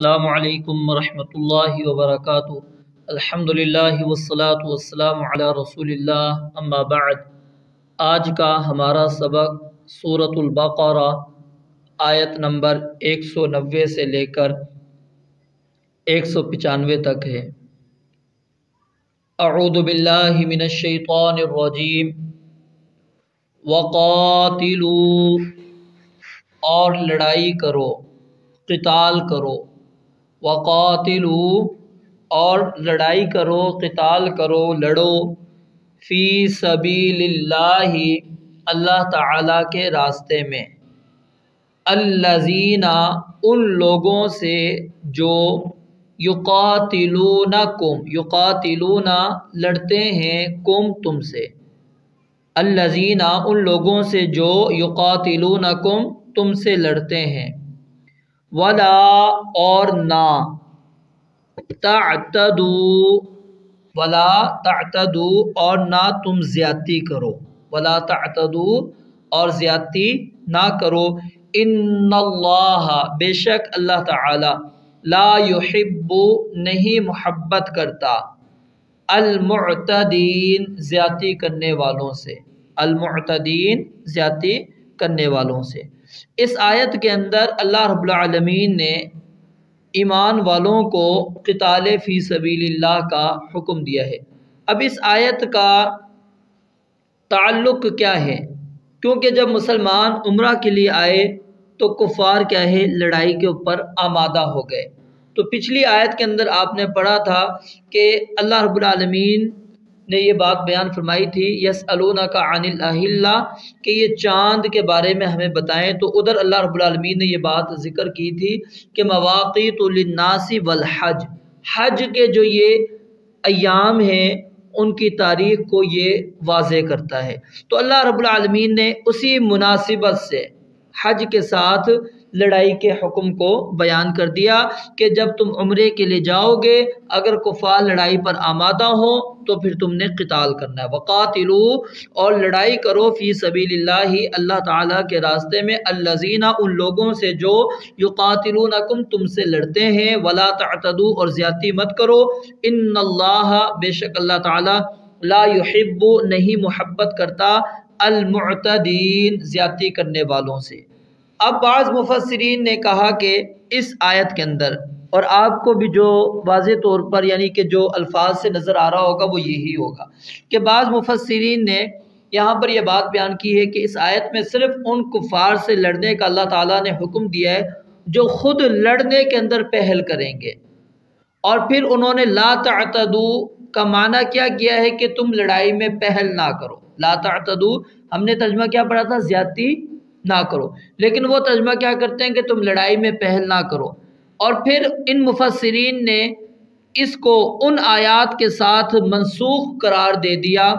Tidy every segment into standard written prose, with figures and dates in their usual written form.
السلام علیکم ورحمۃ اللہ وبرکاتہ۔ الحمدللہ والصلاة والسلام علی رسول اللہ، اما بعد۔ آج کا ہمارا سبق سورۃ البقرہ آیت نمبر 190 سے لے کر 195 تک ہے۔ اعوذ باللہ من الشیطان الرجیم۔ وقاتلوا، اور لڑائی کرو، قتال کرو۔ وقاتلوا، اور لڑائی کرو، قتال کرو، لڑو۔ فی سبیل اللہ، اللہ تعالیٰ کے راستے میں۔ الذین، ان لوگوں سے جو یقاتلونکم، یقاتلون لڑتے ہیں، کم تم سے۔ الذین، ان لوگوں سے جو یقاتلونکم تم سے لڑتے ہیں۔ ولا، اور نہ۔ تعتدوا، ولا تعتدوا، اور نہ تم زیادتی کرو۔ ولا تعتدوا، اور زیادتی نہ کرو۔ ان اللہ، بے شک اللہ تعالی، لا یحب، نہیں محبت کرتا، المعتدین، زیادتی کرنے والوں سے۔ المعتدین، زیادتی کرنے والوں سے۔ اس آیت کے اندر اللہ رب العالمین نے ایمان والوں کو قتال فی سبیل اللہ کا حکم دیا ہے۔ اب اس آیت کا تعلق کیا ہے؟ کیونکہ جب مسلمان عمرہ کے لیے آئے تو کفار کیا ہے، لڑائی کے اوپر آمادہ ہو گئے۔ تو پچھلی آیت کے اندر آپ نے پڑھا تھا کہ اللہ رب العالمین نے یہ بات بیان فرمائی تھی، یسألونک عن الاہلہ، کہ یہ چاند کے بارے میں ہمیں بتائیں۔ تو ادھر اللہ رب العالمین نے یہ بات ذکر کی تھی کہ مواقیت للناس والحج، حج کے جو یہ ایام ہیں ان کی تاریخ کو یہ واضح کرتا ہے۔ تو اللہ رب العالمین نے اسی مناسبت سے حج کے ساتھ لڑائی کے حکم کو بیان کر دیا کہ جب تم عمرے کے لیے جاؤ گے، اگر کفار لڑائی پر آمادہ ہو تو پھر تم نے قتال کرنا ہے۔ وقاتلوا، اور لڑائی کرو، فی سبیل اللہ، اللہ تعالیٰ کے راستے میں، الذین، ان لوگوں سے جو یقاتلونکم تم سے لڑتے ہیں، ولا تعتدوا، اور زیادتی مت کرو، ان اللہ، بے شک اللہ تعالیٰ، لا یحب، نہیں محبت کرتا، المعتدین، زیادتی کرنے والوں سے۔ اب بعض مفسرین نے کہا کہ اس آیت کے اندر، اور آپ کو بھی جو واضح طور پر یعنی کہ جو الفاظ سے نظر آ رہا ہوگا وہ یہی ہوگا کہ بعض مفسرین نے یہاں پر یہ بات بیان کی ہے کہ اس آیت میں صرف ان کفار سے لڑنے کا اللہ تعالیٰ نے حکم دیا ہے جو خود لڑنے کے اندر پہل کریں گے، اور پھر انہوں نے لا تعتدوا کا معنی کیا کیا ہے کہ تم لڑائی میں پہل نہ کرو۔ لا تعتدوا ہم نے ترجمہ کیا پڑھا تھا، زیادتی نہ کرو، لیکن وہ ترجمہ کیا کرتے ہیں کہ تم لڑائی میں پہل نہ کرو۔ اور پھر ان مفسرین نے اس کو ان آیات کے ساتھ منسوخ قرار دے دیا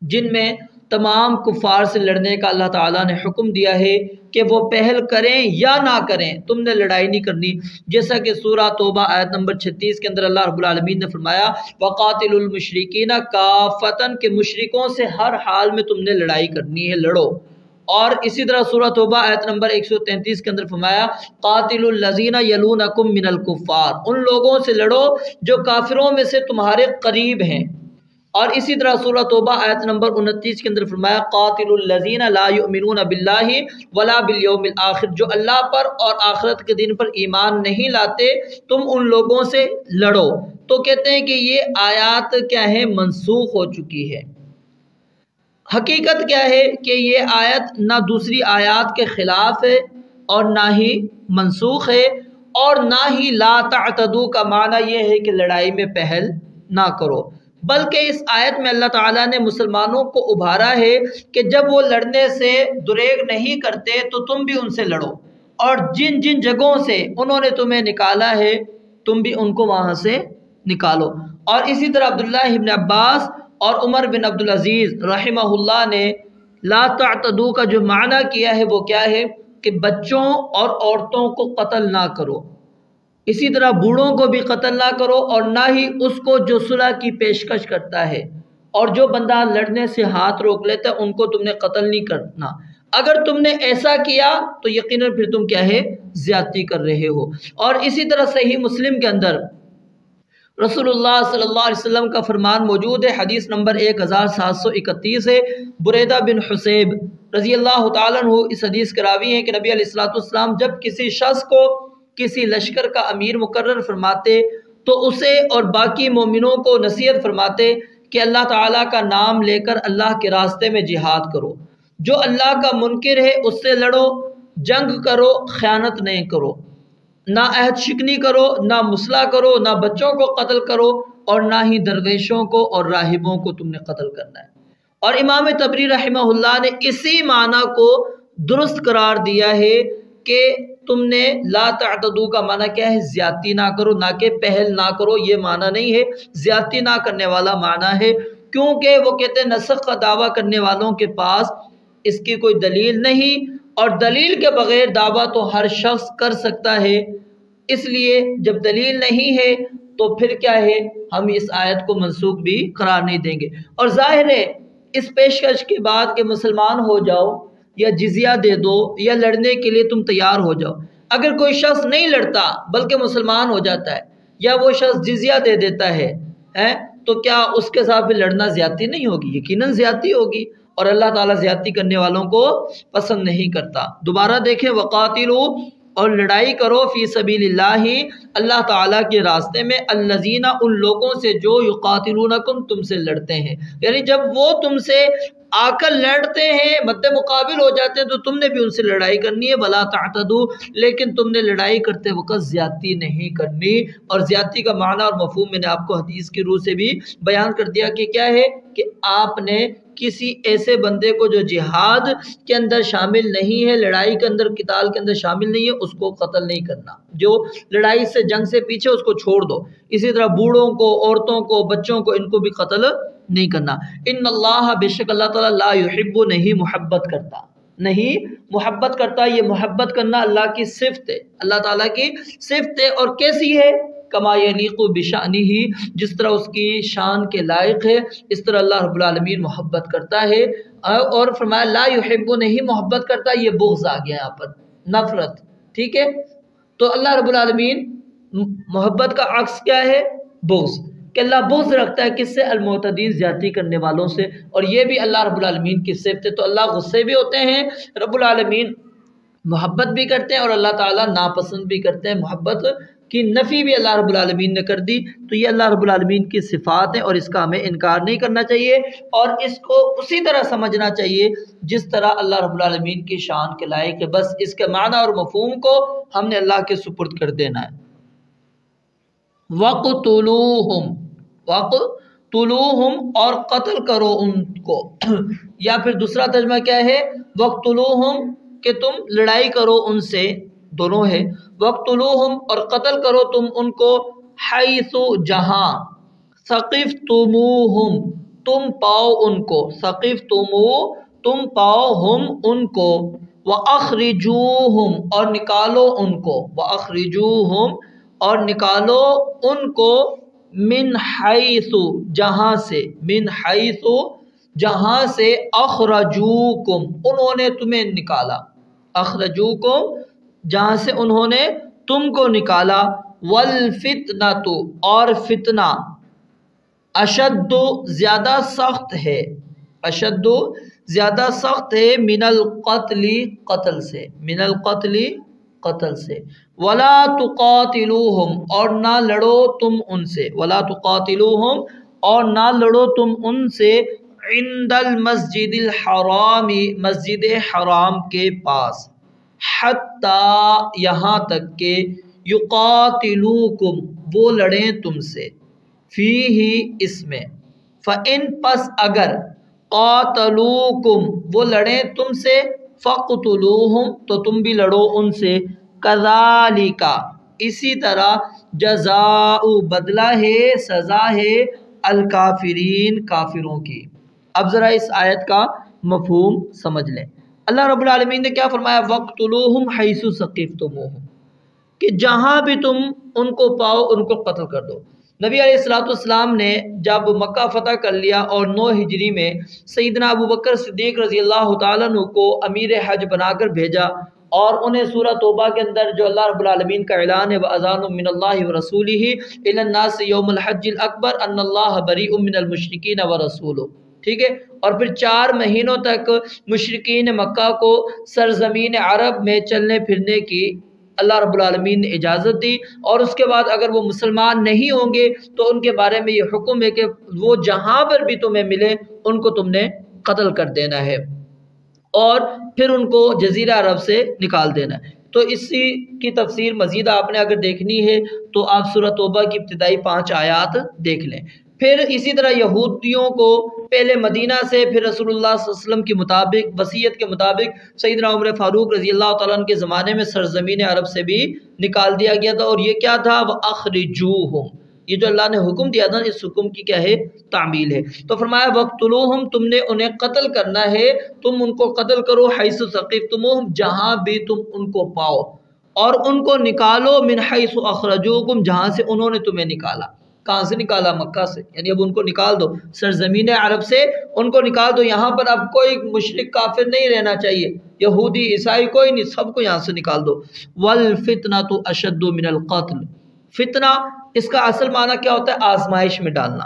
جن میں تمام کفار سے لڑنے کا اللہ تعالیٰ نے حکم دیا ہے کہ وہ پہل کریں یا نہ کریں، تم نے لڑائی نہیں کرنی۔ جیسا کہ سورہ توبہ آیت نمبر 36 کے اندر اللہ رب العالمین نے فرمایا وَقَاتِلُوا الْمُشْرِكِينَ كَافَّةً، کہ مشرکوں سے ہر حال میں تم نے لڑائی کرنی ہے، لڑو۔ اور اسی طرح سورہ توبہ آیت نمبر 133 کے اندر فرمایا قَاتِلُوا الَّذِينَ يَلُونَكُم مِّنَ الْكُفَّارِ، ان لوگوں سے لڑو جو کافروں میں سے تمہارے قریب ہیں۔ اور اسی طرح سورہ توبہ آیت نمبر 29 کے اندر فرمایا قَاتِلُوا الَّذِينَ لَا يُؤْمِنُونَ بِاللَّهِ وَلَا بِالْيَوْمِ الْآخِرِ، جو اللہ پر اور آخرت کے دن پر ایمان نہیں لاتے، تم ان لوگوں سے لڑو۔ تو کہتے ہیں کہ یہ آیات کیا ہے، منسوخ ہو چکی ہے۔ حقیقت کیا ہے کہ یہ آیت نہ دوسری آیات کے خلاف ہے اور نہ ہی منسوخ ہے، اور نہ ہی لا تعتدوا کا معنی یہ ہے کہ لڑائی میں پہل نہ کرو، بلکہ اس آیت میں اللہ تعالیٰ نے مسلمانوں کو ابھارا ہے کہ جب وہ لڑنے سے دریغ نہیں کرتے تو تم بھی ان سے لڑو، اور جن جن جگہوں سے انہوں نے تمہیں نکالا ہے تم بھی ان کو وہاں سے نکالو۔ اور اسی طرح عبداللہ ابن عباس اور عمر بن عبدالعزیز رحمہ اللہ نے لا تعتدوا کا جو معنی کیا ہے وہ کیا ہے کہ بچوں اور عورتوں کو قتل نہ کرو، اسی طرح بوڑھوں کو بھی قتل نہ کرو، اور نہ ہی اس کو جو صلح کی پیشکش کرتا ہے، اور جو بندہ لڑنے سے ہاتھ روک لیتا ہے ان کو تم نے قتل نہیں کرنا۔ اگر تم نے ایسا کیا تو یقیناً پھر تم کیا ہے زیادتی کر رہے ہو۔ اور اسی طرح صحیح مسلم کے اندر رسول اللہ صلی اللہ علیہ وسلم کا فرمان موجود ہے، حدیث نمبر 1731 ہے۔ بریدہ بن حسیب رضی اللہ تعالیٰ عنہ اس حدیث کے راوی ہیں کہ نبی علیہ الصلوۃ والسلام جب کسی شخص کو کسی لشکر کا امیر مقرر فرماتے تو اسے اور باقی مومنوں کو نصیحت فرماتے کہ اللہ تعالیٰ کا نام لے کر اللہ کے راستے میں جہاد کرو، جو اللہ کا منکر ہے اس سے لڑو، جنگ کرو، خیانت نہیں کرو، نہ عہد شکنی کرو، نہ مسلح کرو، نہ بچوں کو قتل کرو، اور نہ ہی درویشوں کو اور راہبوں کو تم نے قتل کرنا ہے۔ اور امام طبری رحمہ اللہ نے اسی معنی کو درست قرار دیا ہے کہ تم نے لا تعتدو کا معنی کیا ہے؟ زیادتی نہ کرو، نہ کہ پہل نہ کرو، یہ معنی نہیں ہے، زیادتی نہ کرنے والا معنی ہے، کیونکہ وہ کہتے ہیں نسخ کا دعویٰ کرنے والوں کے پاس اس کی کوئی دلیل نہیں، اور دلیل کے بغیر دعویٰ تو ہر شخص کر سکتا ہے، اس لیے جب دلیل نہیں ہے تو پھر کیا ہے، ہم اس آیت کو منسوخ بھی قرار نہیں دیں گے۔ اور ظاہر ہے اس پیشکش کے بعد کہ مسلمان ہو جاؤ یا جزیہ دے دو یا لڑنے کے لیے تم تیار ہو جاؤ، اگر کوئی شخص نہیں لڑتا بلکہ مسلمان ہو جاتا ہے یا وہ شخص جزیہ دے دیتا ہے تو کیا اس کے ساتھ بھی لڑنا زیادتی نہیں ہوگی؟ یقیناً زیادتی ہوگی، اور اللہ تعالیٰ زیادتی کرنے والوں کو پسند نہیں کرتا۔ دوبارہ دیکھیں، وقاتلو، اور لڑائی کرو، فی سبیل اللہ، اللہ تعالیٰ کے راستے میں، الذین، ان لوگوں سے جو یقاتلونکم، تم سے لڑتے ہیں، یعنی جب وہ تم سے آ کر لڑتے ہیں، مد مقابل ہو جاتے ہیں، تو تم نے بھی ان سے لڑائی کرنی ہے، ولا تعتدوا، لیکن تم نے لڑائی کرتے وقت زیادتی نہیں کرنی۔ اور زیادتی کا معنی اور مفہوم میں نے آپ کو حدیث کی روح سے بھی بیان کر دیا کہ کیا ہے، کہ آپ نے کسی ایسے بندے کو جو جہاد کے اندر شامل نہیں ہے، لڑائی کے اندر، قتال کے اندر شامل نہیں ہے، اس کو قتل نہیں کرنا، جو لڑائی سے، جنگ سے پیچھے، اس کو چھوڑ دو۔ اسی طرح بوڑھوں کو، عورتوں کو، بچوں کو، ان کو بھی قتل نہیں کرنا۔ ان اللہ، بے شک اللہ تعالیٰ، لا یحب، نہیں محبت کرتا، نہیں محبت کرتا۔ یہ محبت کرنا اللہ کی صفت ہے، اللہ تعالیٰ کی صفت ہے، اور کیسی ہے؟ کما یلیق بشأنہ، جس طرح اس کی شان کے لائق ہے، اس طرح اللہ رب العالمین محبت کرتا ہے۔ اور فرمایا لا یحب، نہیں محبت کرتا، یہ بغض آ گیا یہاں پر، نفرت، ٹھیک ہے؟ تو اللہ رب العالمین محبت کا عکس کیا ہے؟ بغض، کہ اللہ بغض رکھتا ہے کس سے؟ المعتدین، زیادتی کرنے والوں سے، اور یہ بھی اللہ رب العالمین کی صفت ہے۔ تو اللہ غصے بھی ہوتے ہیں، رب العالمین محبت بھی کرتے ہیں، اور اللہ تعالیٰ ناپسند بھی کرتے ہیں۔ محبت کی نفی بھی اللہ رب العالمین نے کر دی، تو یہ اللہ رب العالمین کی صفات ہیں، اور اس کا ہمیں انکار نہیں کرنا چاہیے، اور اس کو اسی طرح سمجھنا چاہیے جس طرح اللہ رب العالمین کی شان کے لائق ہے، بس اس کے معنی اور مفہوم کو ہم نے اللہ کے سپرد کر دینا ہے۔ وَقْتُلُوهُمْ، وَقْتُلُوهُمْ، اور قتل کرو ان کو، یا پھر دوسرا ترجمہ کیا ہے؟ وَقْتُلُوهُمْ، کہ تم لڑائی کرو ان سے، دونوں ہے۔ وَقْتُلُوهُمْ، اور قتل کرو تم ان کو، حیث، جہاں، ثقفتموہم، تم پاؤ ان کو، ثقفتمو، تم پاؤ، ہم، ان کو، وَأَخْرِجُوهُمْ، اور نکالو ان کو، وَأَخْرِجُوهُمْ، اور نکالو ان کو، من حیث، جہاں سے، من حیث، جہاں سے، اخرجوکم، انہوں نے تمہیں نکالا، اخرجوکم، جہاں سے انہوں نے تم کو نکالا، والفتنۃ، اور فتنہ، اشد، زیادہ سخت ہے، اشد، زیادہ سخت ہے، من القتل، قتل سے، من القتل، قتل سے، ولا تقاتلوہم، اور نہ لڑو تم ان سے، ولا تقاتلوہم، اور نہ لڑو تم ان سے، عند المسجد الحرام، مسجد حرام کے پاس، حتی، یہاں تک کہ، یقاتلوکم، وہ لڑیں تم سے، فیہ، اس میں، فإن، پس اگر، قاتلوکم، وہ لڑیں تم سے، فقتلوہم، تو تم بھی لڑو ان سے، کذالک، اسی طرح، جزاء، بدلہ ہے، سزا ہے، الکافرین، کافروں کی۔ اب ذرا اس آیت کا مفہوم سمجھ لیں۔ اللہ رب العالمین نے کیا فرمایا؟ وَقْتُلُوهُمْ حَيْثُ ثَقِفْتُمُوهُمْ، کہ جہاں بھی تم ان کو پاؤ ان کو قتل کر دو۔ نبی علیہ الصلوۃ والسلام نے جب مکہ فتح کر لیا اور 9 ہجری میں سیدنا ابو بکر صدیق رضی اللہ تعالیٰ عنہ کو امیر حج بنا کر بھیجا، اور انہیں سورہ توبہ کے اندر جو اللہ رب العالمین کا اعلان ہے وَأَذَانٌ مِّنَ اللَّهِ وَرَسُولِهِ إِلَى النَّاسِ يَوْمَ الْحَجِّ الْأَكْبَرِ أَنَّ اللَّهَ بَرِيءٌ مِّنَ الْمُشْرِكِينَ وَرَسُولُهُ، ٹھیک ہے۔ اور پھر 4 مہینوں تک مشرکین مکہ کو سرزمین عرب میں چلنے پھرنے کی اللہ رب العالمین نے اجازت دی، اور اس کے بعد اگر وہ مسلمان نہیں ہوں گے تو ان کے بارے میں یہ حکم ہے کہ وہ جہاں پر بھی تمہیں ملے ان کو تم نے قتل کر دینا ہے، اور پھر ان کو جزیرہ عرب سے نکال دینا ہے۔ تو اسی کی تفسیر مزید آپ نے اگر دیکھنی ہے تو آپ سورہ توبہ کی ابتدائی 5 آیات دیکھ لیں۔ پھر اسی طرح یہودیوں کو پہلے مدینہ سے، پھر رسول اللہ صلی اللہ علیہ وسلم کے مطابق وصیت کے مطابق سیدنا عمر فاروق رضی اللہ تعالیٰ عنہ کے زمانے میں سرزمین عرب سے بھی نکال دیا گیا تھا، اور یہ کیا تھا؟ وَأَخْرِجُوهُمْ، یہ جو اللہ نے حکم دیا تھا اس حکم کی کیا ہے؟ تعمیل ہے۔ تو فرمایا وَاقْتُلُوهُمْ، تم نے انہیں قتل کرنا ہے، تم ان کو قتل کرو، حیث ثقفتموہم، جہاں بھی تم ان کو پاؤ، اور ان کو نکالو من حیث اخرجوکم، جہاں سے انہوں نے تمہیں نکالا۔ کہاں سے نکالا؟ مکہ سے، یعنی اب ان کو نکال دو، سرزمین عرب سے ان کو نکال دو، یہاں پر اب کوئی مشرک کافر نہیں رہنا چاہیے، یہودی عیسائی کوئی نہیں، سب کو یہاں سے نکال دو۔ وَالْفِتْنَةُ أَشَدُّ مِنَ الْقَتْلِ، فتنہ اس کا اصل معنی کیا ہوتا ہے؟ آزمائش میں ڈالنا،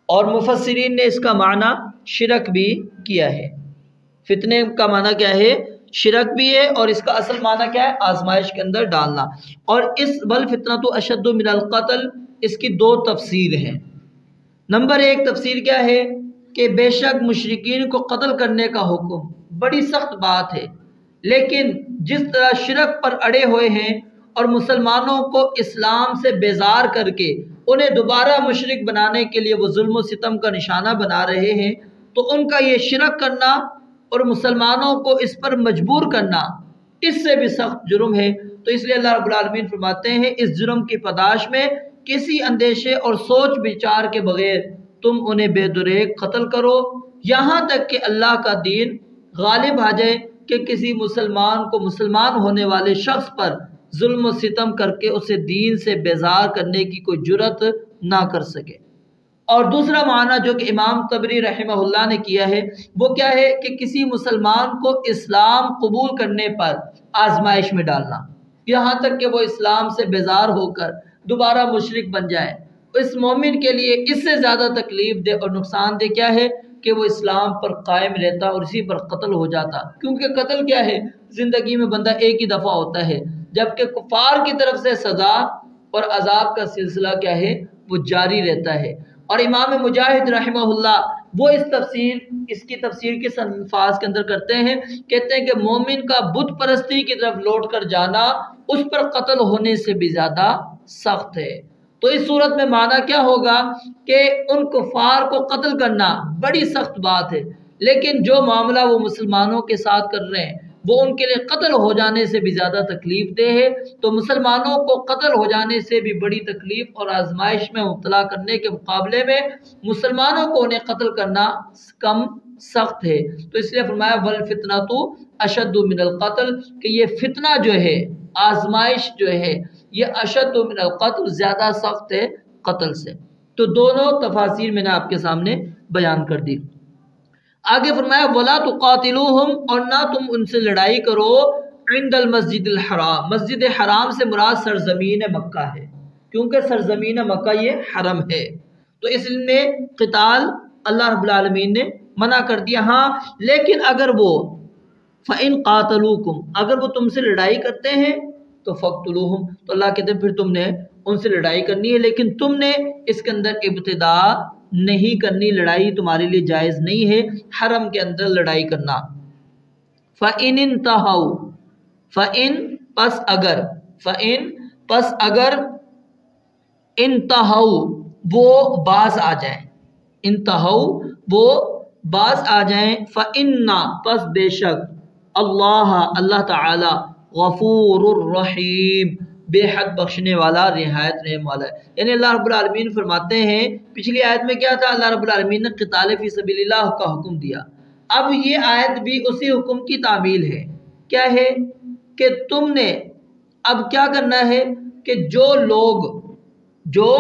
اور مفسرین نے اس کا معنی شرک بھی کیا ہے۔ فتنے کا معنی کیا ہے؟ شرک بھی ہے، اور اس کا اصل معنی کیا ہے؟ آزمائش کے اندر ڈالنا۔ اور اس وَالْفِتْنَةُ أَشَدُّ مِنَ الْقَتْلِ اس کی 2 تفسیر ہیں۔ نمبر 1 تفسیر کیا ہے کہ بے شک مشرکین کو قتل کرنے کا حکم بڑی سخت بات ہے، لیکن جس طرح شرک پر اڑے ہوئے ہیں اور مسلمانوں کو اسلام سے بیزار کر کے انہیں دوبارہ مشرک بنانے کے لیے وہ ظلم و ستم کا نشانہ بنا رہے ہیں، تو ان کا یہ شرک کرنا اور مسلمانوں کو اس پر مجبور کرنا اس سے بھی سخت جرم ہے۔ تو اس لیے اللہ رب العالمین فرماتے ہیں اس جرم کی پاداش میں کسی اندیشے اور سوچ بچار کے بغیر تم انہیں بے دریغ قتل کرو، یہاں تک کہ اللہ کا دین غالب آ جائے، کہ کسی مسلمان کو مسلمان ہونے والے شخص پر ظلم و ستم کر کے اسے دین سے بیزار کرنے کی کوئی جرت نہ کر سکے۔ اور دوسرا معنی جو کہ امام طبری رحمہ اللہ نے کیا ہے وہ کیا ہے کہ کسی مسلمان کو اسلام قبول کرنے پر آزمائش میں ڈالنا، یہاں تک کہ وہ اسلام سے بیزار ہو کر دوبارہ مشرک بن جائے۔ اس مومن کے لیے اس سے زیادہ تکلیف دہ اور نقصان دہ کیا ہے کہ وہ اسلام پر قائم رہتا اور اسی پر قتل ہو جاتا، کیونکہ قتل کیا ہے؟ زندگی میں بندہ ایک ہی دفعہ ہوتا ہے، جبکہ کفار کی طرف سے سزا اور عذاب کا سلسلہ کیا ہے؟ وہ جاری رہتا ہے۔ اور امام مجاہد رحمہ اللہ وہ اس کی تفسیر کس الفاظ کے اندر کرتے ہیں؟ کہتے ہیں کہ مومن کا بت پرستی کی طرف لوٹ کر جانا اس پر قتل ہونے سے بھی زیادہ سخت ہے۔ تو اس صورت میں معنی کیا ہوگا کہ ان کفار کو قتل کرنا بڑی سخت بات ہے، لیکن جو معاملہ وہ مسلمانوں کے ساتھ کر رہے ہیں وہ ان کے لیے قتل ہو جانے سے بھی زیادہ تکلیف دہ ہے۔ تو مسلمانوں کو قتل ہو جانے سے بھی بڑی تکلیف اور آزمائش میں مبتلا کرنے کے مقابلے میں مسلمانوں کو انہیں قتل کرنا کم سخت ہے۔ تو اس لیے فرمایا وَالْفِتْنَةُ أَشَدُّ مِنَ الْقَتْلِ، کہ یہ فتنہ جو ہے، آزمائش جو ہے، یہ اشد من القتل، زیادہ سخت ہے قتل سے۔ تو دونوں تفاسیر میں نے آپ کے سامنے بیان کر دی۔ آگے فرمایا وَلَا تُقَاتِلُوهُمْ، اور نہ تم ان سے لڑائی کرو، عند المسجد الحرام، مسجد حرام سے مراد سرزمین مکہ ہے، کیونکہ سرزمین مکہ یہ حرم ہے، تو اس میں قتال اللہ رب العالمین نے منع کر دیا۔ ہاں لیکن اگر وہ فَإِن قَاتَلُوكُمْ، اگر وہ تم سے لڑائی کرتے ہیں تو فَقْتُلُوهُمْ، تو اللہ کہتے ہیں پھر تم نے ان سے لڑائی کرنی ہے، لیکن تم نے اس کے اندر ابتدا نہیں کرنی، لڑائی تمہارے لیے جائز نہیں ہے حرم کے اندر لڑائی کرنا۔ فَإِنِ انْتَهَوْا، فَإِن پس اگر، فَإِن پس اگر انتہوا وہ باز آ جائیں، انتہوا وہ باز آ جائیں، فَإِنَّا پس بے شک اللہ تعالی غفور الرحیم، بے حد بخشنے والا، نہایت رحم والا ہے۔ یعنی اللہ رب العالمین فرماتے ہیں، پچھلی آیت میں کیا تھا؟ اللہ رب العالمین نے قتال فی سبیل اللہ کا حکم دیا، اب یہ آیت بھی اسی حکم کی تعمیل ہے۔ کیا ہے کہ تم نے اب کیا کرنا ہے کہ جو لوگ جو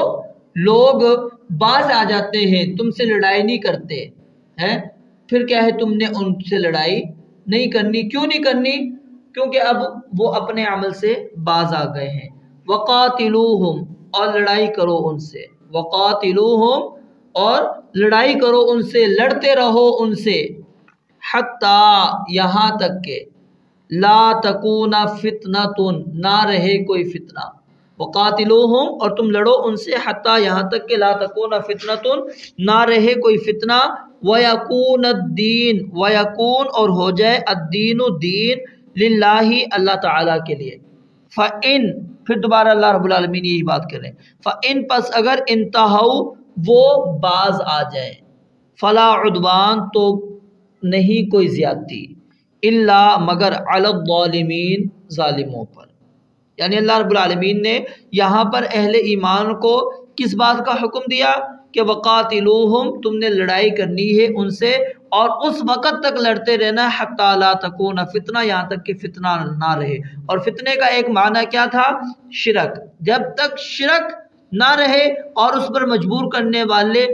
لوگ باز آ جاتے ہیں، تم سے لڑائی نہیں کرتے ہیں، پھر کیا ہے تم نے ان سے لڑائی نہیں کرنی۔ کیوں نہیں کرنی؟ کیونکہ اب وہ اپنے عمل سے باز آ گئے ہیں۔ وقاتلوہم، اور لڑائی کرو ان سے، وقاتلوہم، اور لڑائی کرو ان سے، لڑتے رہو ان سے، حتی، یہاں تک کہ، لا تکون فتنۃ، نہ رہے کوئی فتنہ، وقاتلوہم، اور تم لڑو ان سے، حتی، یہاں تک کہ، لا تکون فتنۃ، نہ رہے کوئی فتنہ، ویکون الدین، ویکون، اور ہو جائے، الدین، دین، للہ، اللہ تعالیٰ کے لیے۔ فَإِن، پھر دوبارہ اللہ رب العالمین یہی بات کر رہے ہیں، فَإِن، پس اگر، انتہوا، وہ باز آ جائے، فلا عدوان، تو نہیں کوئی زیادتی، الا، مگر، علی الظالمین، ظالموں پر۔ یعنی اللہ رب العالمین نے یہاں پر اہل ایمان کو کس بات کا حکم دیا کہ وقاتلوہم، تم نے لڑائی کرنی ہے ان سے، اور اس وقت تک لڑتے رہنا، حتی لا تکون فتنہ، یہاں تک کہ فتنہ نہ رہے۔ اور فتنے کا ایک معنی کیا تھا؟ شرک۔ جب تک شرک نہ رہے اور اس پر مجبور کرنے والے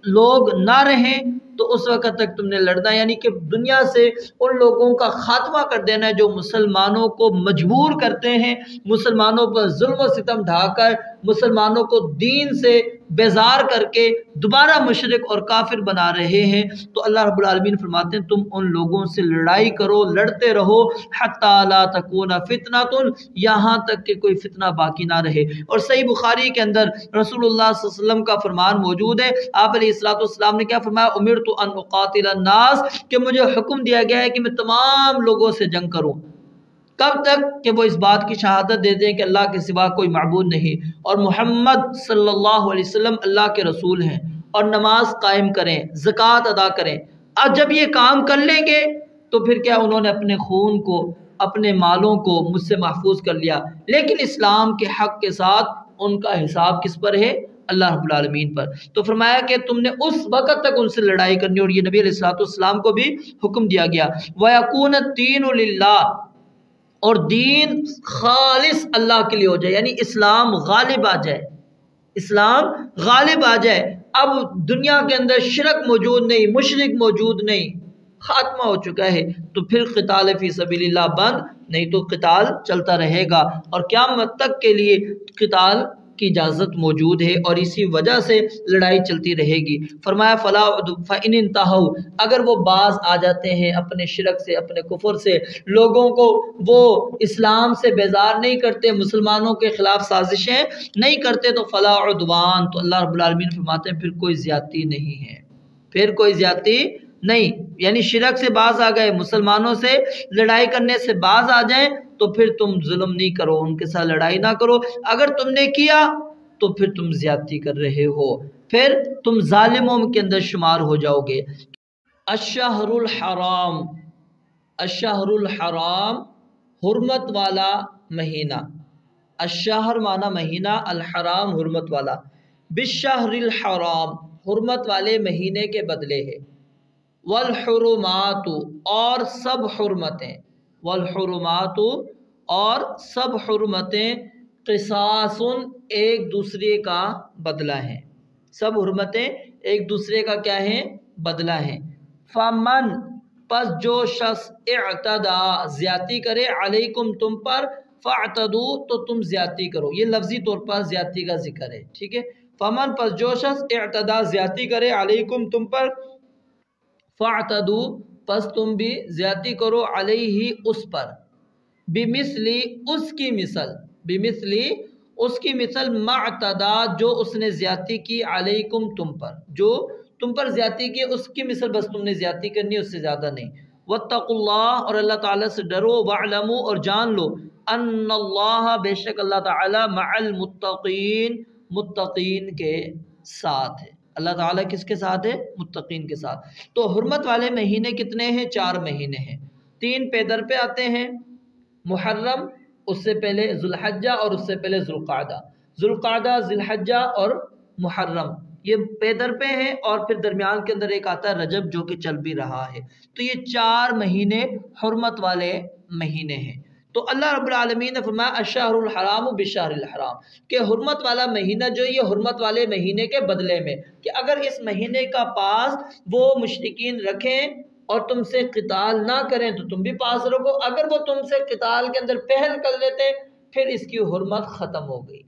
لوگ نہ رہیں تو اس وقت تک تم نے لڑنا، یعنی کہ دنیا سے ان لوگوں کا خاتمہ کر دینا ہے جو مسلمانوں کو مجبور کرتے ہیں، مسلمانوں پر ظلم و ستم ڈھا کر، مسلمانوں کو دین سے بیزار کر کے دوبارہ مشرک اور کافر بنا رہے ہیں۔ تو اللہ رب العالمین فرماتے ہیں تم ان لوگوں سے لڑائی کرو، لڑتے رہو، حتی لا تکون فتنۃ، یہاں تک کہ کوئی فتنہ باقی نہ رہے۔ اور صحیح بخاری کے اندر رسول اللہ صلی اللہ علیہ وسلم کا فرمان موجود ہے، آپ علیہ السلام نے کیا فرمایا؟ امرت ان اقاتل الناس، کہ مجھے حکم دیا گیا ہے کہ میں تمام لوگوں سے جنگ کروں۔ کب تک؟ کہ وہ اس بات کی شہادت دے دیں کہ اللہ کے سوا کوئی معبود نہیں اور محمد صلی اللہ علیہ وسلم اللہ کے رسول ہیں، اور نماز قائم کریں، زکوٰۃ ادا کریں۔ اب جب یہ کام کر لیں گے تو پھر کیا، انہوں نے اپنے خون کو، اپنے مالوں کو مجھ سے محفوظ کر لیا، لیکن اسلام کے حق کے ساتھ ان کا حساب کس پر ہے؟ اللہ رب العالمین پر۔ تو فرمایا کہ تم نے اس وقت تک ان سے لڑائی کرنی، اور یہ نبی علیہ السلام کو بھی حکم دیا گیا۔ وَيَكُونَ الدِّينُ لِلَّهِ، اور دین خالص اللہ کے لیے ہو جائے، یعنی اسلام غالب آ جائے، اسلام غالب آ جائے۔ اب دنیا کے اندر شرک موجود نہیں، مشرک موجود نہیں، خاتمہ ہو چکا ہے، تو پھر قتال فی سبیل اللہ بند نہیں، تو قتال چلتا رہے گا، اور قیامت تک کے لیے قتال کی اجازت موجود ہے، اور اسی وجہ سے لڑائی چلتی رہے گی۔ فرمایا فَإِنِ انْتَهَوْا، اگر وہ باز آ جاتے ہیں اپنے شرک سے، اپنے کفر سے، لوگوں کو وہ اسلام سے بیزار نہیں کرتے، مسلمانوں کے خلاف سازشیں نہیں کرتے، تو فَلَا عُدْوَانَ، تو اللہ رب العالمین فرماتے ہیں پھر کوئی زیادتی نہیں ہے، پھر کوئی زیادتی نہیں۔ یعنی شرک سے باز آ گئے، مسلمانوں سے لڑائی کرنے سے باز آ جائیں تو پھر تم ظلم نہیں کرو، ان کے ساتھ لڑائی نہ کرو۔ اگر تم نے کیا تو پھر تم زیادتی کر رہے ہو، پھر تم ظالموں کے اندر شمار ہو جاؤ گے۔ الشہر الحرام، الشہر الحرام، حرمت والا مہینہ، الشہر معنی مہینہ، الحرام حرمت والا، بالشہر الحرام، حرمت والے مہینے کے بدلے ہے، والحرمات، اور سب حرمتیں، والحرمات، اور سب حرمتیں، قصاص، ایک دوسرے کا بدلہ ہے، سب حرمتیں ایک دوسرے کا کیا ہے؟ بدلہ ہے۔ فمن، پس جو شخص، اعتدا، زیادتی کرے، علیکم، تم پر، فاعتدو، تو تم زیادتی کرو، یہ لفظی طور پر زیادتی کا ذکر ہے، ٹھیک ہے۔ فمن، پس جو شخص، اعتدا، زیادتی کرے، علیکم، تم پر، فاعتدو، پس تم بھی زیادتی کرو، علیہ، اس پر، بمثلی، اس کی مثل، بمثلی، اس کی مثل، ما اعتدا، جو اس نے زیادتی کی، علیکم، تم پر، جو تم پر زیادتی کی اس کی مثل بس تم نے زیادتی کرنی، اس سے زیادہ نہیں۔ واتقوا اللہ، اور اللہ تعالیٰ سے ڈرو، واعلموا، اور جان لو، ان اللہ، بے شک اللہ تعالیٰ، مع المتقین، متقین کے ساتھ ہے۔ اللہ تعالیٰ کس کے ساتھ ہے؟ متقین کے ساتھ۔ تو حرمت والے مہینے کتنے ہیں؟ 4 مہینے ہیں، 3 پہ در پہ آتے ہیں، محرم، اس سے پہلے ذوالحجہ، اور اس سے پہلے ذوالقعدہ، ذوالقعدہ، ذوالحجہ اور محرم، یہ پہ در پہ ہیں، اور پھر درمیان کے اندر ایک آتا ہے رجب جو کہ چل بھی رہا ہے۔ تو یہ 4 مہینے حرمت والے مہینے ہیں۔ تو اللہ رب العالمین نے فرمایا الشہر الحرام بالشہر الحرام، کہ حرمت والا مہینہ جو یہ حرمت والے مہینے کے بدلے میں، کہ اگر اس مہینے کا پاس وہ مشرکین رکھیں اور تم سے قتال نہ کریں تو تم بھی پاس رکھو، اگر وہ تم سے قتال کے اندر پہل کر لیتے پھر اس کی حرمت ختم ہو گئی،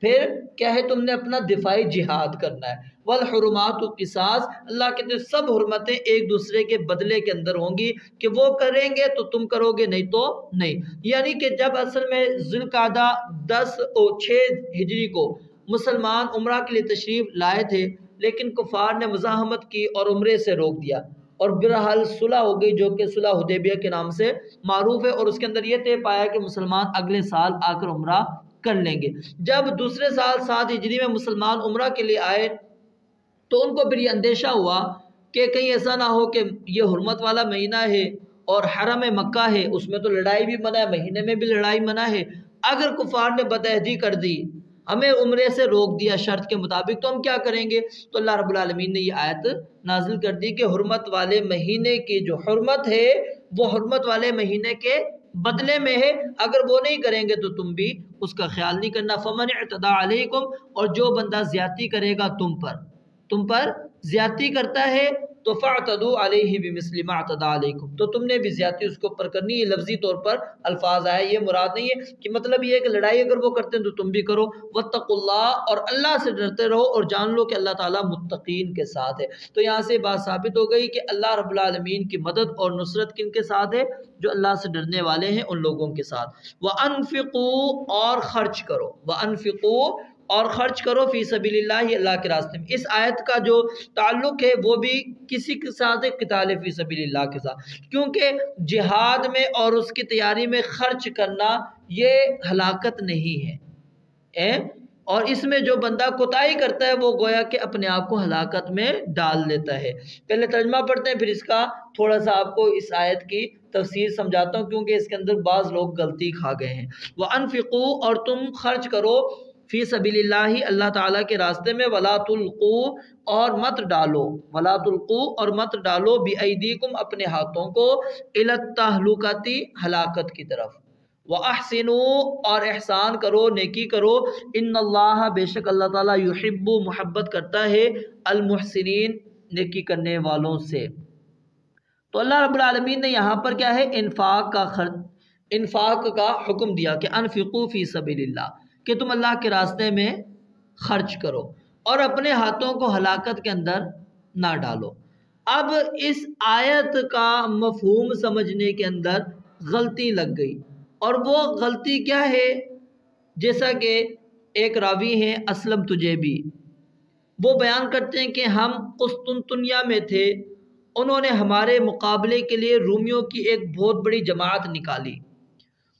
پھر کیا ہے تم نے اپنا دفاعی جہاد کرنا ہے۔ والحرمات قصاص، اللہ کہتے ہیں سب حرمتیں ایک دوسرے کے بدلے کے اندر ہوں گی، کہ وہ کریں گے تو تم کرو گے، نہیں تو نہیں۔ یعنی کہ جب اصل میں ذوالقعدہ 6 ہجری کو مسلمان عمرہ کے لیے تشریف لائے تھے، لیکن کفار نے مزاحمت کی اور عمرے سے روک دیا، اور بہرحال صلح ہو گئی جو کہ صلح حدیبیہ کے نام سے معروف ہے، اور اس کے اندر یہ طے پایا کہ مسلمان اگلے سال آ کر عمرہ کر لیں گے۔ جب دوسرے سال 7 ہجری میں مسلمان عمرہ کے لیے آئے تو ان کو پھر یہ اندیشہ ہوا کہ کہیں ایسا نہ ہو کہ یہ حرمت والا مہینہ ہے اور حرم مکہ ہے، اس میں تو لڑائی بھی منع ہے، مہینے میں بھی لڑائی منع ہے، اگر کفار نے بدعہدی کر دی، ہمیں عمرے سے روک دیا شرط کے مطابق، تو ہم کیا کریں گے؟ تو اللہ رب العالمین نے یہ آیت نازل کر دی کہ حرمت والے مہینے کی جو حرمت ہے وہ حرمت والے مہینے کے بدلے میں ہے، اگر وہ نہیں کریں گے تو تم بھی اس کا خیال نہیں کرنا۔ فمن اعتدى علیکم، اور جو بندہ زیادتی کرے گا تم پر زیادتی کرتا ہے تو فاعتدوا علیہ بمثل ما اعتدى علیکم، تو تم نے بھی زیادتی اس کے اوپر کرنی ہے۔ لفظی طور پر الفاظ آئے، یہ مراد نہیں ہے کہ مطلب یہ ہے کہ لڑائی اگر وہ کرتے ہیں تو تم بھی کرو۔ واتقوا اللہ، اور اللہ سے ڈرتے رہو اور جان لو کہ اللہ تعالیٰ متقین کے ساتھ ہے۔ تو یہاں سے بات ثابت ہو گئی کہ اللہ رب العالمین کی مدد اور نصرت کن کے ساتھ ہے؟ جو اللہ سے ڈرنے والے ہیں ان لوگوں کے ساتھ۔ وَأَنفِقُوا، اور خرچ کرو، وَأَنفِقُوا، اور خرچ کرو فی سبیل اللہ، اللہ کے راستے میں۔ اس آیت کا جو تعلق ہے وہ بھی کسی کے ساتھ ہے؟ قتال فی سبیل اللہ کے ساتھ، کیونکہ جہاد میں اور اس کی تیاری میں خرچ کرنا یہ ہلاکت نہیں ہے، اور اس میں جو بندہ کوتاہی کرتا ہے وہ گویا کہ اپنے آپ کو ہلاکت میں ڈال لیتا ہے۔ پہلے ترجمہ پڑھتے ہیں پھر اس کا تھوڑا سا آپ کو اس آیت کی تفسیر سمجھاتا ہوں، کیونکہ اس کے اندر بعض لوگ غلطی کھا گئے ہیں۔ وَأَنفِقُوا، اور تم خرچ کرو فی سبیل اللہ، اللہ تعالیٰ کے راستے میں، ولا تلقوا، اور مت ڈالو، ولا تلقوا، اور مت ڈالو، بأیدیکم، اپنے ہاتھوں کو، الی التہلکۃ، ہلاکت کی طرف، وَأَحْسِنُوا، اور احسان کرو، نیکی کرو، ان اللہ، بے شک اللہ تعالیٰ، یحب، محبت کرتا ہے، المحسنین، نیکی کرنے والوں سے۔ تو اللہ رب العالمین نے یہاں پر کیا ہے؟ انفاق کا حکم دیا کہ انفقوا فی سبیل اللہ، کہ تم اللہ کے راستے میں خرچ کرو اور اپنے ہاتھوں کو ہلاکت کے اندر نہ ڈالو۔ اب اس آیت کا مفہوم سمجھنے کے اندر غلطی لگ گئی، اور وہ غلطی کیا ہے؟ جیسا کہ ایک راوی ہیں اسلم تجیبی، وہ بیان کرتے ہیں کہ ہم قسطنطنیہ میں تھے، انہوں نے ہمارے مقابلے کے لیے رومیوں کی ایک بہت بڑی جماعت نکالی،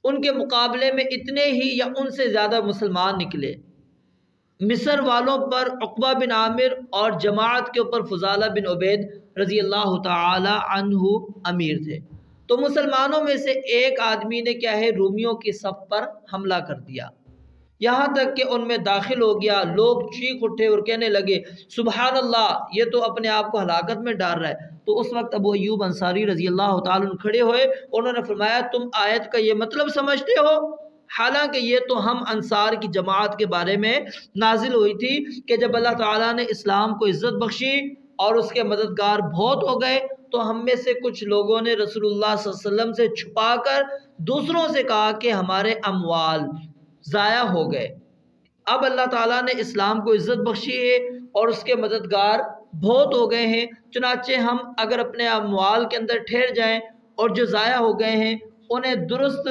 ان کے مقابلے میں اتنے ہی یا ان سے زیادہ مسلمان نکلے۔ مصر والوں پر عقبہ بن عامر اور جماعت کے اوپر فضالہ بن عبید رضی اللہ تعالی عنہ امیر تھے۔ تو مسلمانوں میں سے ایک آدمی نے کیا ہے؟ رومیوں کی صف پر حملہ کر دیا، یہاں تک کہ ان میں داخل ہو گیا۔ لوگ چیخ اٹھے اور کہنے لگے سبحان اللہ، یہ تو اپنے آپ کو ہلاکت میں ڈال رہا ہے۔ تو اس وقت ابو ایوب انصاری رضی اللہ تعالیٰ عنہ کھڑے ہوئے، انہوں نے فرمایا تم آیت کا یہ مطلب سمجھتے ہو؟ حالانکہ یہ تو ہم انصار کی جماعت کے بارے میں نازل ہوئی تھی کہ جب اللہ تعالیٰ نے اسلام کو عزت بخشی اور اس کے مددگار بہت ہو گئے تو ہم میں سے کچھ لوگوں نے رسول اللہ صلی اللہ علیہ وسلم سے چھپا کر دوسروں سے کہا کہ ہمارے اموال ضائع ہو گئے، اب اللہ تعالیٰ نے اسلام کو عزت بخشی ہے اور اس کے مددگار بہت ہو گئے ہیں، چنانچہ ہم اگر اپنے اموال کے اندر ٹھہر جائیں اور جو ضائع ہو گئے ہیں انہیں درست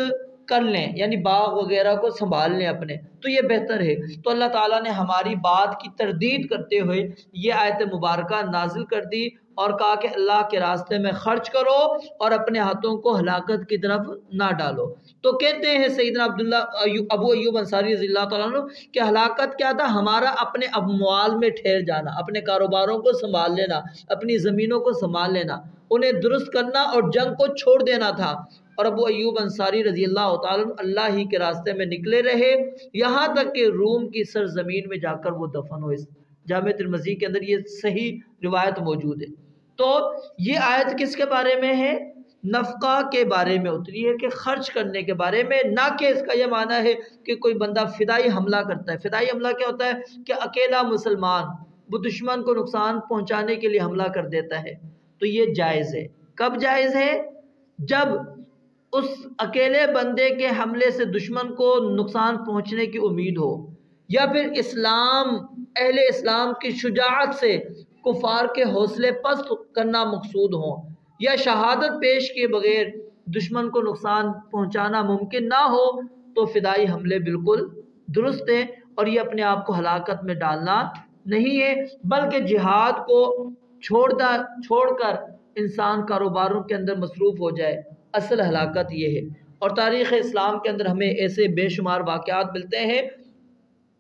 کر لیں، یعنی باغ وغیرہ کو سنبھال لیں اپنے، تو یہ بہتر ہے۔ تو اللہ تعالیٰ نے ہماری بات کی تردید کرتے ہوئے یہ آیت مبارکہ نازل کر دی اور کہا کہ اللہ کے راستے میں خرچ کرو اور اپنے ہاتھوں کو ہلاکت کی طرف نہ ڈالو۔ تو کہتے ہیں سیدنا ابو ایوب انصاری رضی اللہ تعالیٰ عنہ کہ ہلاکت کیا تھا؟ ہمارا اپنے اموال میں ٹھہر جانا، اپنے کاروباروں کو سنبھال لینا، اپنی زمینوں کو سنبھال لینا، انہیں درست کرنا اور جنگ کو چھوڑ دینا تھا۔ اور ابو ایوب انصاری رضی اللہ تعالیٰ عنہ اللہ ہی کے راستے میں نکلے رہے، یہاں تک کہ روم کی سرزمین میں جا کر وہ دفن ہوئے۔ جامع ترمذی کے اندر یہ صحیح روایت موجود ہے۔ تو یہ آیت کس کے بارے میں ہے؟ نفقہ کے بارے میں اتری ہے کہ خرچ کرنے کے بارے میں، نہ کہ اس کا یہ معنی ہے کہ کوئی بندہ فدائی حملہ کرتا ہے۔ فدائی حملہ کیا ہوتا ہے کہ اکیلا مسلمان وہ دشمن کو نقصان پہنچانے کے لیے حملہ کر دیتا ہے، تو یہ جائز ہے۔ کب جائز ہے؟ جب اس اکیلے بندے کے حملے سے دشمن کو نقصان پہنچنے کی امید ہو، یا پھر اہل اسلام کی شجاعت سے کفار کے حوصلے پست کرنا مقصود ہو، یا شہادت پیش کیے بغیر دشمن کو نقصان پہنچانا ممکن نہ ہو، تو فدائی حملے بالکل درست ہیں، اور یہ اپنے آپ کو ہلاکت میں ڈالنا نہیں ہے، بلکہ جہاد کو چھوڑ کر انسان کاروباروں کے اندر مصروف ہو جائے، اصل ہلاکت یہ ہے۔ اور تاریخ اسلام کے اندر ہمیں ایسے بے شمار واقعات ملتے ہیں،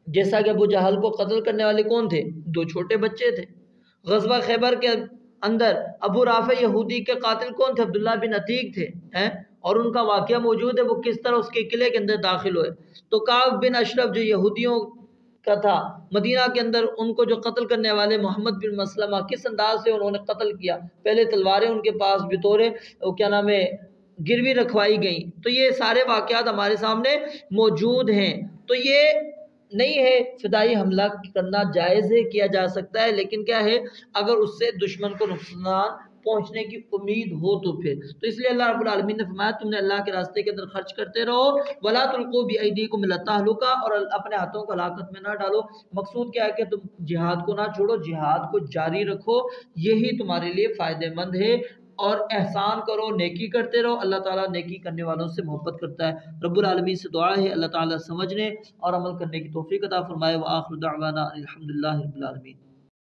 جیسا کہ ابو جہل کو قتل کرنے والے کون تھے؟ 2 چھوٹے بچے تھے۔ غزوہ خیبر کے اندر ابو رافع یہودی کے قاتل کون تھے؟ عبداللہ بن عتیق تھے، اور ان کا واقعہ موجود ہے، وہ کس طرح اس کے قلعے کے اندر داخل ہوئے۔ تو کعب بن اشرف جو یہودیوں کا تھا، مدینہ کے اندر ان کو جو قتل کرنے والے محمد بن مسلمہ، کس انداز سے انہوں نے قتل کیا؟ پہلے تلواریں ان کے پاس بطور گروی رکھوائی گئیں۔ تو یہ سارے واقعات ہمارے سامنے موجود ہیں۔ تو یہ نہیں ہے فدائی حملہ کرنا جائز ہے، کیا جا سکتا ہے، لیکن کیا ہے اگر اس سے دشمن کو نقصان پہنچنے کی امید ہو تو پھر۔ تو اس لیے اللہ رب العالمین نے فرمایا تم نے اللہ کے راستے کے اندر خرچ کرتے رہو، وَلَا تُلْقُوا بِأَيْدِيكُمْ إِلَى التَّهْلُكَةِ، اور اپنے ہاتھوں کو ہلاکت میں نہ ڈالو۔ مقصود کیا ہے کہ تم جہاد کو نہ چھوڑو، جہاد کو جاری رکھو، یہی تمہارے لیے فائدہ مند ہے۔ اور احسان کرو، نیکی کرتے رہو، اللہ تعالیٰ نیکی کرنے والوں سے محبت کرتا ہے۔ رب العالمین سے دعا ہے اللہ تعالیٰ سمجھنے اور عمل کرنے کی توفیق عطا فرمائے۔ وآخر دعوانا الحمدللہ رب العالمین۔